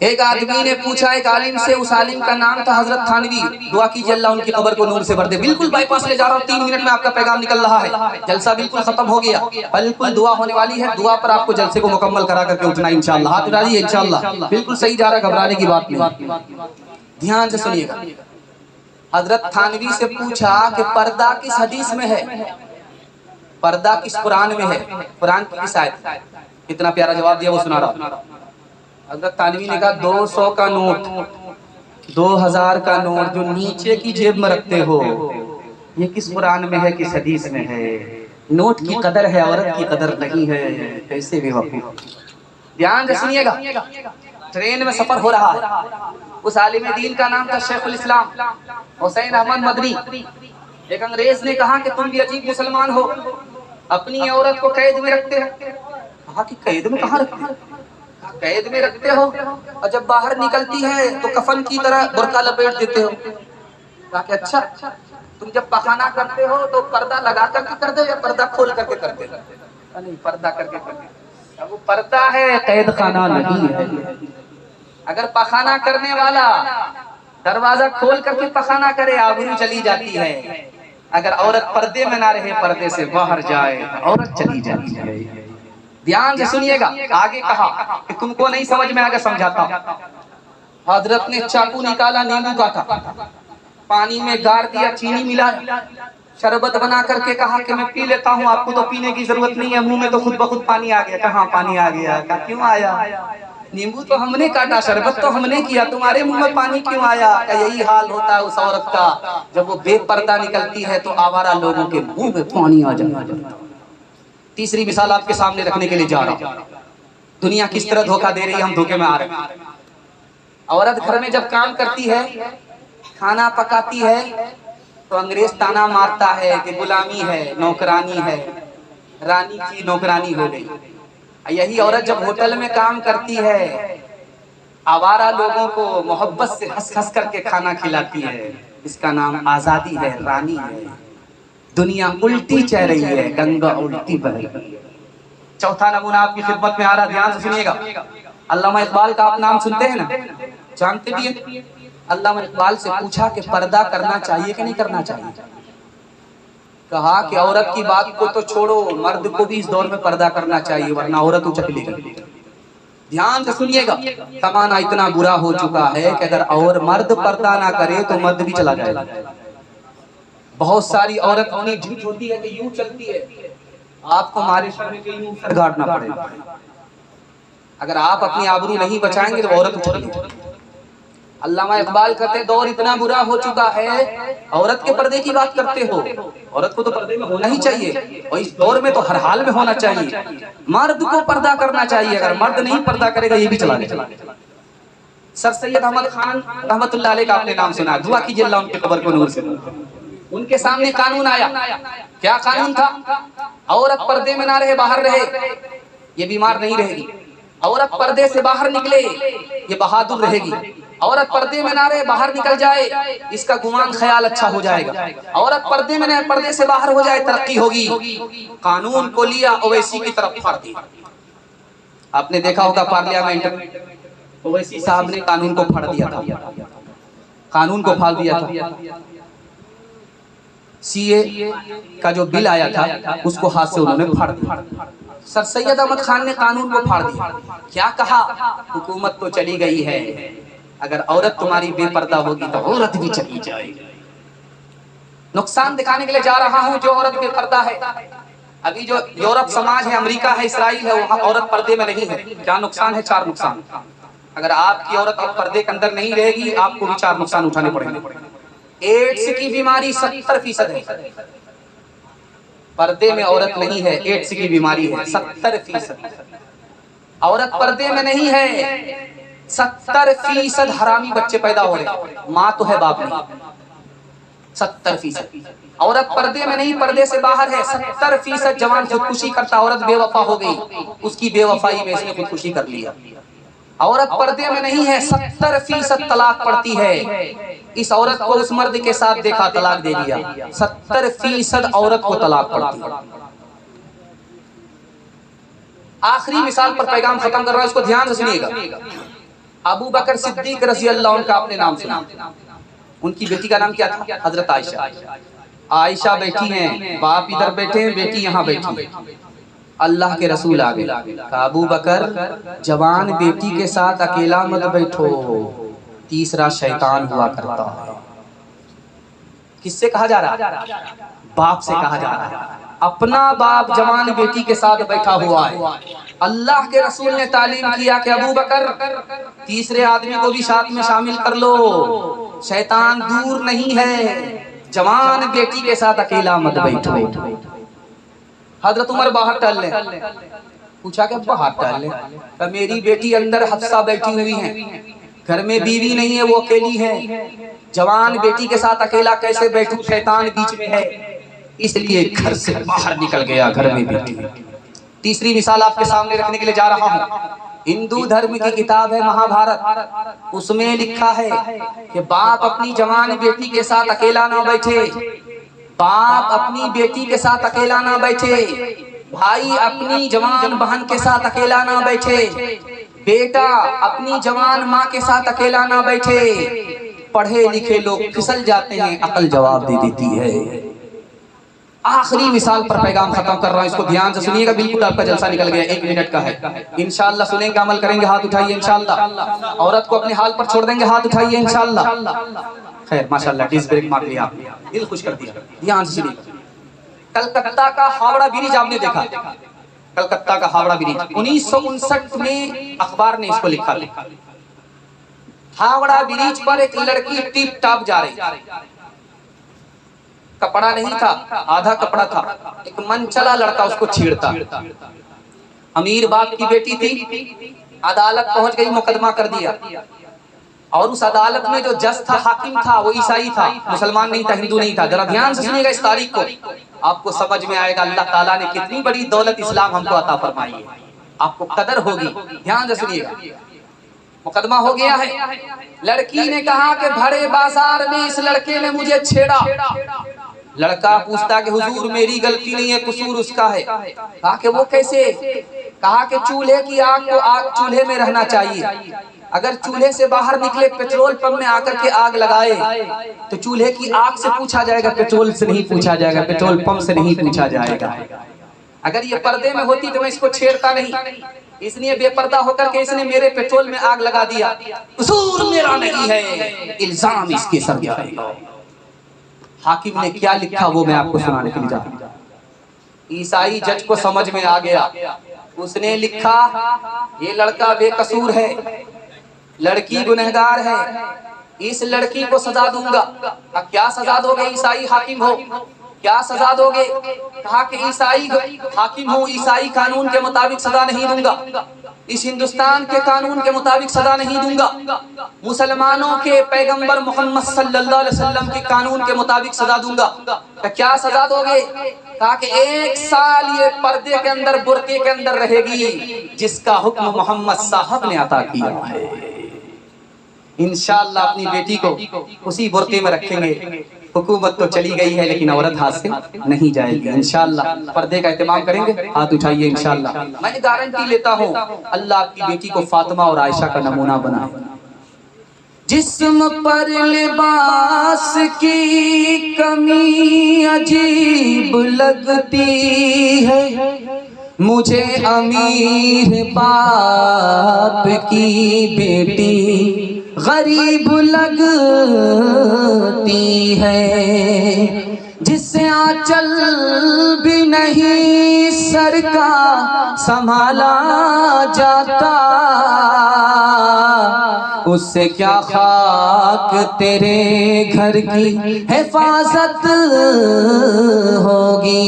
ایک آدمی نے پوچھا ایک عالم سے، اس عالم کا نام تھا حضرت تھانوی، دعا کیجئے اللہ ان کی قبر کو نور سے بھر دے۔ بالکل بائی پاس لے جا رہا ہوں، 3 منٹ میں آپ کا پیغام نکل رہا ہے، جلسہ بالکل ختم ہو گیا، بالکل دعا ہونے والی ہے، دعا پر آپ کو جلسے کو مکمل کرا کر کے اٹھنا ہے انشاءاللہ۔ ہاتھ اٹھائیے انشاءاللہ، بالکل صحیح جا رہا ہے، گھبرانے کی بات نہیں۔ دھیان سے سنیے گا، حضرت تھانوی سے پوچھا کہ پردہ کس حدیث میں ہے، پردہ کس قرآن میں ہے، قرآن کی کس آیت؟ کتنا پیارا جواب دیا، وہ سنا رہا۔ حضرت تھانوی نے کہا 200 کا نوٹ، 2000 کا نوٹ جو نیچے کی جیب میں رکھتے ہو، یہ کس قرآن میں ہے، کس حدیث میں ہے؟ نوٹ کی قدر ہے، عورت کی قدر نہیں ہے، کیسے بھی وقوف۔ دھیان سے سنیے گا، ٹرین میں سفر ہو رہا ہے، اس عالم دین کا نام تھا شیخ الاسلام حسین احمد مدنی۔ ایک انگریز نے کہا کہ تم بھی عجیب مسلمان ہو، اپنی عورت کو قید میں رکھتے ہو۔ کہا کہ قید میں کہاں رکھتے ہو؟ قید میں رکھتے ہو اور جب باہر نکلتی ہے تو کفن کی طرح برقع لپیٹ دیتے ہو۔ کہا کہ اچھا، تم جب پخانہ کرتے ہو تو پردہ لگا کر کے کرتے ہو یا پردہ کھول کر کے کرتے ہو؟ نہیں، پردہ کر کے کرتے ہو۔ وہ پردہ ہے، قید خانہ نہیں ہے۔ اگر پخانہ کرنے والا دروازہ کھول کر کے پخانہ کرے، آبرو چلی جاتی ہے۔ اگر عورت پردے میں نہ رہے، پردے سے باہر جائے، عورت چلی جاتی ہے۔ دھیان سے سنیے گا، آگے کہا کہ تم کو نہیں سمجھ میں آگے سمجھاتا ہوں۔ حضرت نے چاقو نکالا، نیمبو کاٹا، پانی میں گار دیا، چینی ملا، شربت بنا کر کے کہا کہ میں پی لیتا ہوں، آپ کو تو پینے کی ضرورت نہیں ہے، منہ میں تو خود بخود پانی آ گیا۔ کہاں پانی آ گیا؟ کہا کیوں آیا؟ نیمبو تو ہم نے کاٹا، شربت تو ہم نے کیا، تمہارے منہ میں پانی کیوں آیا؟ کہ یہی حال ہوتا ہے اس عورت کا، جب وہ بے پردہ نکلتی ہے تو آوارہ لوگوں کے منہ میں پانی آ جاتا ہے۔ تیسری مثال آپ کے سامنے رکھنے کے لیے جا رہا ہوں، دنیا کس طرح دھوکہ دے رہی ہے، ہم دھوکے میں آ رہے ہیں۔ عورت گھر میں جب کام کرتی ہے، کھانا پکاتی ہے، تو انگریز تانا مارتا ہے کہ غلامی ہے، نوکرانی ہے، رانی کی نوکرانی ہو گئی۔ یہی عورت جب ہوٹل میں کام کرتی ہے، آوارہ لوگوں کو محبت سے ہنس ہنس کر کے کھانا کھلاتی ہے، اس کا نام آزادی ہے، رانی ہے۔ دنیا الٹی چل رہی ہے، گنگا الٹی بہہ رہی ہے۔ چوتھا نمونہ آپ کی خدمت میں آ رہا، دھیان سے سنیے گا۔ علامہ اقبال کا آپ نام سنتے ہیں نا، جانتے بھی ہیں؟ علامہ اقبال سے پوچھا کہ پردہ کرنا چاہیے کہ نہیں کرنا چاہیے؟ کہا کہ عورت کی بات کو تو چھوڑو، مرد کو بھی اس دور میں پردہ کرنا چاہیے، ورنہ عورت اچک لے گی۔ دھیان سے سنیے گا، زمانہ اتنا برا ہو چکا ہے کہ اگر اور مرد پردہ نہ کرے تو مرد بھی چلا جائے گا۔ بہت ساری عورت اتنی جھوٹ ہوتی ہے کہ یوں چلتی ہے، آپ کو مارے شرم کے یوں سر گاڑنا پڑے گا۔ اگر آپ اپنی آبرو نہیں بچائیں گے تو عورت اچھلے گی۔ علامہ اقبال کہتے ہیں دور اتنا برا ہو چکا ہے، عورت کے پردے کی بات کرتے ہو، عورت کو تو پردے میں ہونا ہی چاہیے، اور اس دور میں تو ہر حال میں ہونا چاہیے۔ مرد کو پردہ کرنا چاہیے، اگر مرد نہیں پردہ کرے گا یہ بھی چلا جائے گا۔ سر سید احمد خان رحمت اللہ علیہ کا آپ نے نام سنا، دعا کیجئے اللہ ان کی قبر کو نور سے۔ ان کے سامنے قانون آیا، کیا قانون تھا؟ عورت پردے میں نہ رہے، باہر رہے، یہ بیمار نہیں رہے گی۔ عورت پردے سے باہر نکلے، یہ بہادر رہے گی۔ عورت پردے میں نہ رہے، باہر نکل جائے، اس کا گمان خیال اچھا ہو جائے گا۔ عورت پردے میں نہ، پردے سے باہر ہو جائے، ترقی ہوگی۔ قانون کو لیا، اویسی کی طرف پھاڑ دیا۔ آپ نے دیکھا ہوگا پارلیمنٹ میں اویسی صاحب نے قانون کو پھاڑ دیا تھا، قانون کو پھاڑ دیا تھا۔ سی اے کا جو بل آیا تھا اس کو ہاتھ سے انہوں نے پھاڑ دیا۔ سر سید احمد خان نے قانون کو پھاڑ دیا، کیا کہا؟ حکومت تو چلی گئی ہے، اگر عورت تمہاری بے پردہ ہوگی تو عورت بھی چلی جائے گی۔ نقصان دکھانے کے لیے جا رہا ہوں جو عورت بے پردہ ہے۔ ابھی جو یورپ سماج ہے، امریکہ ہے، اسرائیل ہے، وہاں عورت پردے میں نہیں ہے۔ کیا نقصان ہے؟ 4 نقصان۔ اگر آپ کی عورت پردے کے اندر نہیں رہے گی، آپ کو بھی 4 نقصان اٹھانے پڑیں گے۔ ایڈز کی بیماری 70% ہے، پردے میں عورت نہیں ہے، ایڈز کی بیماری ہے 70%۔ عورت پردے میں نہیں ہے، 70% حرامی بچے پیدا ہو رہے ہیں، ماں تو ہے باپ نہیں۔ 70%۔ عورت پردے میں نہیں، پردے سے باہر ہے، 70% جوان خودکشی کرتا، عورت بے وفا ہو گئی، اس کی بے وفائی میں اس نے خودکشی کر لیا۔ عورت پردے میں نہیں ہے، 70% طلاق پڑتی ہے، اس عورت کو اس مرد کے ساتھ دیکھا، طلاق دے دیا۔ 70% عورت کو طلاق پڑتی ہے۔ آخری مثال پر پیغام ختم کر رہا ہے، اس کو دھیان سے سنیے گا۔ ابو بکر صدیق رضی اللہ عنہ کا آپ نے نام سنا، ان کی بیٹی کا نام کیا تھا؟ حضرت عائشہ۔ عائشہ بیٹھی ہیں، باپ ادھر بیٹھے ہیں، بیٹی یہاں بیٹھی۔ اللہ کے رسول آگے کہا ابو بکر جوان بیٹی کے ساتھ اکیلا مت بیٹھو، تیسرا شیطان ہوا کرتا ہے۔ کس سے کہا جا رہا ہے؟ باپ سے کہا جا رہا ہے۔ اپنا باپ جوان بیٹی کے ساتھ بیٹھا ہوا ہے۔ اللہ کے رسول نے تعلیم کیا کہ ابو بکر تیسرے آدمی کو بھی ساتھ میں شامل کر لو، شیطان دور نہیں ہے، جوان بیٹی کے ساتھ اکیلا مت بیٹھو۔ حضرت عمر باہر ٹہل لیں، پوچھا کہ باہر ٹہل لیں؟ کہ میری بیٹی اندر حفصہ بیٹھی ہوئی ہیں، گھر میں بیوی نہیں ہے، وہ اکیلی ہے، جوان بیٹی کے ساتھ اکیلا کیسے بیٹھوں، شیطان بیچ میں ہے، اس لیے گھر سے باہر نکل گیا، گھر میں بیٹھی۔ تیسری مثال آپ کے سامنے رکھنے کے لیے جا رہا ہوں، ہندو دھرم کی کتاب ہے مہا بھارت، اس میں لکھا ہے کہ باپ اپنی جوان بیٹی کے ساتھ اکیلا نہ بیٹھے، باپ اپنی بیٹی کے ساتھ اکیلا نہ بیٹھے، بھائی اپنی جوان بہن کے ساتھ اکیلا نہ بیٹھے، بیٹا اپنی جوان ماں کے ساتھ اکیلا نہ بیٹھے۔ پڑھے لکھے لوگ پھسل جاتے ہیں، عقل جواب دے دیتی ہے۔ آخری مثال پر پیغام ختم کر رہا ہوں، اس کو دھیان سے سنیے گا، بالکل آپ کا جلسہ نکل گیا، 1 منٹ کا ہے، انشاءاللہ سنیں گے، عمل کریں گے، ہاتھ اٹھائیے انشاءاللہ، عورت کو اپنے حال پر چھوڑ دیں گے، ہاتھ اٹھائیے انشاءاللہ۔ خیر ماشاءاللہ ڈس بریک مار لیا آپ نے، دل خوش کر دیا، دھیان سے سنیے گا۔ کلکتہ کا ہاوڑا برج آپ نے دیکھا، کلکتہ کا ہاوڑا برج 1959 میں اخبار نے اس کو لکھا تھا۔ ہاوڑا برج پر ایک لڑکی ٹپ ٹاپ جا رہی، کپڑا نہیں تھا، آدھا کپڑا تھا، ایک من چلا لڑکا اس کو چھیڑتا، امیر باپ کی بیٹی تھی، عدالت پہنچ گئی، مقدمہ کر دیا، اور اس عدالت میں جو جج تھا، حاکم تھا، وہ عیسائی تھا، مسلمان نہیں تھا، ہندو نہیں تھا۔ ذرا دھیان سے سنیے گا اس تاریخ کو، آپ کو سمجھ میں آئے گا اللہ تعالیٰ نے کتنی بڑی دولت اسلام ہم کو عطا فرمائی ہے، آپ کو قدر ہوگی، دھیان سے سنیے گا۔ مقدمہ ہو گیا ہے، لڑکی نے کہا کہ بھرے بازار میں اس لڑکے نے مجھے چھیڑا، لڑکا پوچھتا کہ حضور میری غلطی نہیں ہے، قصور اس کا ہے۔ کہا کہ وہ کیسے؟ کہا کہ چولہے کی آگ کو آگ چولہے میں رہنا چاہیے، اگر چولہے سے باہر نکلے پیٹرول پمپ میں آ کر کے آگ لگائے تو چولہے کی آگ سے پوچھا جائے گا، پیٹرول سے نہیں پوچھا جائے گا، پیٹرول پمپ سے نہیں پوچھا جائے گا۔ اگر یہ پردے میں ہوتی تو میں اس کو چھیڑتا نہیں، اس لیے بے پردہ ہو کر کے اس نے میرے پیٹرول میں آگ لگا دیا، قصور میرا نہیں ہے، الزام اس کے سر جائے گا۔ حاکم نے کیا لکھا وہ میں آپ کو سنانے کے لیے جا رہا ہوں۔ عیسائی جج کو سمجھ میں آ گیا، اس نے لکھا یہ لڑکا بے قصور ہے، لڑکی گنہگار ہے، اس لڑکی کو سزا دوں گا۔ کیا سزا دو گے؟ عیسائی حاکم ہو، کیا سزا دو گے؟ کہا کہ عیسائی حاکم ہوں، عیسائی قانون کے مطابق سزا نہیں دوں گا، اس ہندوستان کے قانون کے مطابق سزا نہیں دوں گا، مسلمانوں کے پیغمبر محمد صلی اللہ علیہ وسلم کے قانون کے مطابق سزا دوں گا۔ کیا سزا دو گے؟ کہا کہ 1 سال یہ پردے کے اندر برقعے کے اندر رہے گی، جس کا حکم محمد صاحب نے عطا کیا ہے۔ انشاءاللہ اپنی بیٹی کو اسی برقعے میں رکھیں گے۔ حکومت تو چلی گئی ہے لیکن عورت ہاتھ سے نہیں جائے گی، انشاءاللہ پردے کا اہتمام کریں گے، ہاتھ اٹھائیے انشاءاللہ۔ میں گارنٹی لیتا ہوں اللہ آپ کی بیٹی کو فاطمہ اور عائشہ کا نمونہ بنائے۔ جسم پر لباس کی کمی عجیب لگتی ہے، مجھے امیر باپ کی بیٹی غریب لگتی ہے، جس سے آنچل بھی نہیں سر کا سنبھالا جاتا، اس سے کیا خاک تیرے گھر کی حفاظت ہوگی۔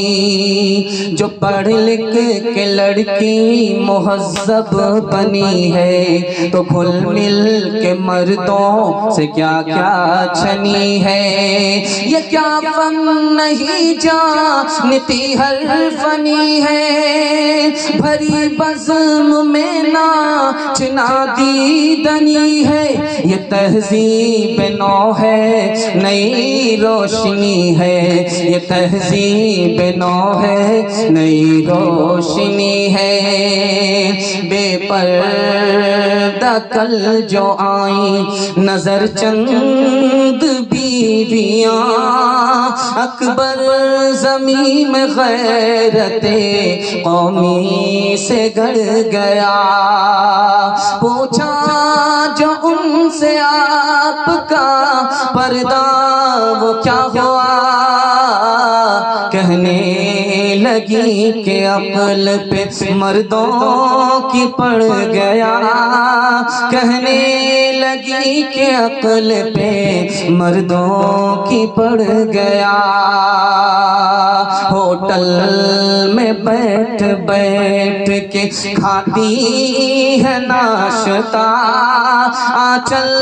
جو پڑھ لکھ کے لڑکی مہذب بنی ہے تو گھل مل کے مردوں سے کیا کیا چھنی ہے، یہ کیا فن نہیں جانتی ہر فنی ہے، بھری بزم میں ناچ نادیدنی ہے، یہ تہذیب نو ہے نئی روشنی ہے، یہ تہذیب نو ہے نئی روشنی ہے، بے پردہ پیدا کل جو آئیں نظر چند بیویاں اکبر زمین میں غیرت قومی سے گڑ گیا پوچھا جو ان سے آپ کا پردہ وہ کیا ہوا کہنے لگی کہ عقل پہ مردوں کی پڑ گیا کہنے لگی کہ عقل پہ مردوں کی پڑ گیا ہوٹل میں بیٹھ بیٹھ کے کھاتی ہے ناشتہ آنچل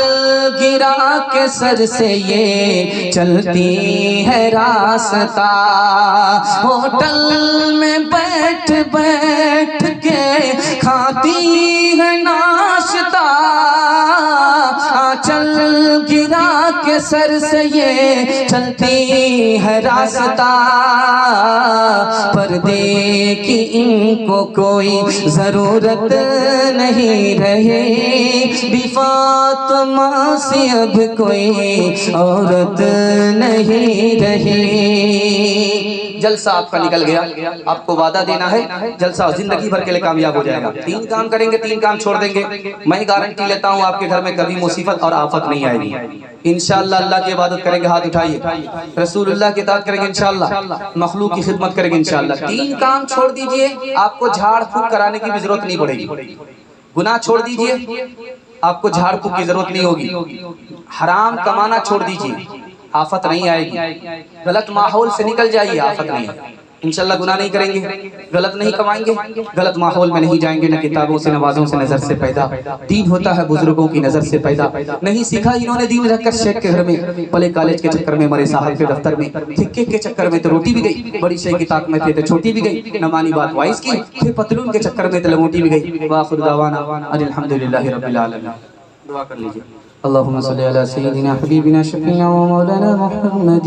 گرا کے سر سے یہ چلتی ہے راستہ ہوٹل میں بیٹھ بیٹھ کے کھاتی ہے ناشتہ آنچل گرا کے سر سے یہ چلتی ہے راستہ پردے کی ان کو کوئی ضرورت نہیں رہے بی فاطمہ سے اب کوئی عورت نہیں رہی جلسہ آپ کا نکل گیا آپ کو وعدہ دینا ہے جلسہ زندگی بھر کے لیے کامیاب ہو جائے گا 3 کام کریں گے 3 کام چھوڑ دیں گے میں گارنٹی لیتا ہوں آپ کے گھر میں کبھی مصیبت اور آفت نہیں آئے گی انشاءاللہ اللہ کی عبادت کریں گے ہاتھ اٹھائیے رسول اللہ کی اطاعت کریں گے انشاءاللہ مخلوق کی خدمت کریں گے انشاءاللہ 3 کام چھوڑ دیجئے آپ کو جھاڑ پھونک کرانے کی بھی ضرورت نہیں پڑے گی گناہ چھوڑ دیجئے آپ کو جھاڑ پھونک کی ضرورت نہیں ہوگی حرام کمانا چھوڑ دیجئے آفت نہیں آئے گی غلط ماحول سے نکل جائیے آفت نہیں انشاءاللہ گناہ نہیں کریں گے غلط نہیں کمائیں گے غلط ماحول میں نہیں جائیں گے نہ کتابوں سے نوازوں سے نظر سے پیدا دین ہوتا ہے بزرگوں کی نظر سے پیدا نہیں سیکھا انہوں نے دین رکھ کر شیخ کے گھر میں پلے کالج کے چکر میں مرے صاحب کے دفتر میں ٹھکے کے چکر میں تو روٹی بھی گئی بڑی شیخ کی طاقت میں تھے تو چھوٹی بھی گئی نہ مانی بات وائس کی پھر پتلون کے چکر میں تو لنگوٹی بھی گئی وآخر دعوانا ان الحمدللہ رب العالمین دعا کر لیجئے اللہم صلی علی سیدنا حبیبنا شفیعنا و مولانا محمد